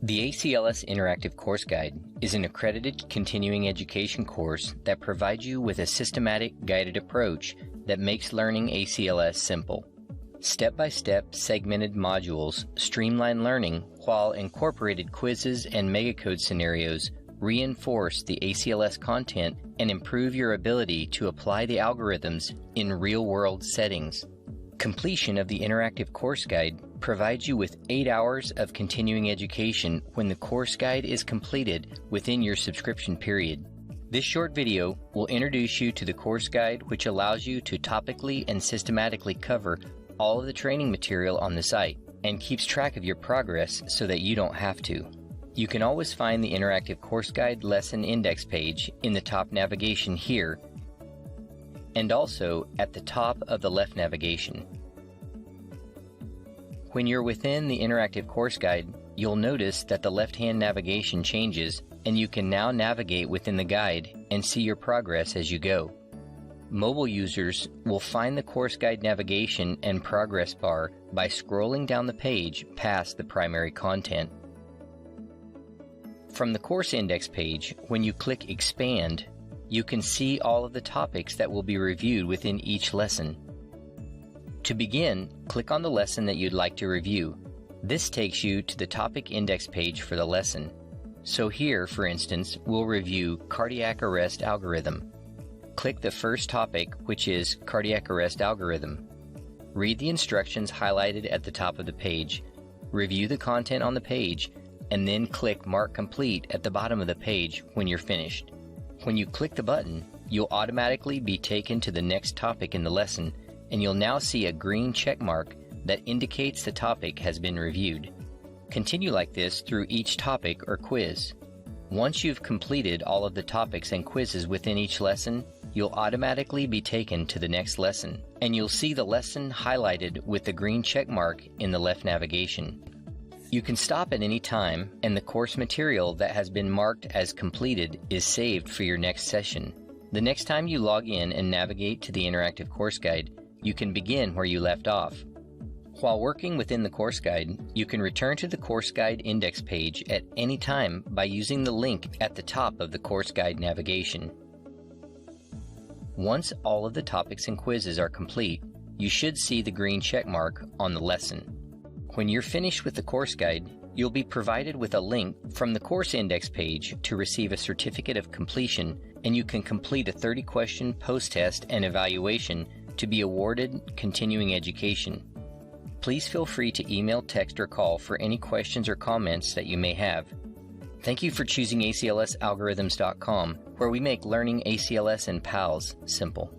The ACLS Interactive Course Guide is an accredited continuing education course that provides you with a systematic, guided approach that makes learning ACLS simple. Step-by-step segmented modules streamline learning, while incorporated quizzes and megacode scenarios reinforce the ACLS content and improve your ability to apply the algorithms in real-world settings. Completion of the Interactive Course Guide provides you with 8 hours of continuing education when the course guide is completed within your subscription period. This short video will introduce you to the course guide, which allows you to topically and systematically cover all of the training material on the site and keeps track of your progress so that you don't have to. You can always find the Interactive Course Guide lesson index page in the top navigation here and also at the top of the left navigation. When you're within the Interactive Course Guide, you'll notice that the left-hand navigation changes and you can now navigate within the guide and see your progress as you go. Mobile users will find the course guide navigation and progress bar by scrolling down the page past the primary content. From the course index page, when you click Expand, you can see all of the topics that will be reviewed within each lesson. To begin, click on the lesson that you'd like to review. This takes you to the topic index page for the lesson. So here, for instance, we'll review cardiac arrest algorithm. Click the first topic, which is cardiac arrest algorithm. Read the instructions highlighted at the top of the page. Review the content on the page, and then click Mark Complete at the bottom of the page when you're finished. When you click the button, you'll automatically be taken to the next topic in the lesson, and you'll now see a green check mark that indicates the topic has been reviewed. Continue like this through each topic or quiz. Once you've completed all of the topics and quizzes within each lesson, you'll automatically be taken to the next lesson, and you'll see the lesson highlighted with the green check mark in the left navigation. You can stop at any time, and the course material that has been marked as completed is saved for your next session. The next time you log in and navigate to the Interactive Course Guide, you can begin where you left off. While working within the course guide, you can return to the course guide index page at any time by using the link at the top of the course guide navigation. Once all of the topics and quizzes are complete, you should see the green check mark on the lesson. When you're finished with the course guide, you'll be provided with a link from the course index page to receive a certificate of completion, and you can complete a 30-question post-test and evaluation to be awarded continuing education. Please feel free to email, text, or call for any questions or comments that you may have. Thank you for choosing ACLS-ALGORITHMS.COM, where we make learning ACLS and PALS simple.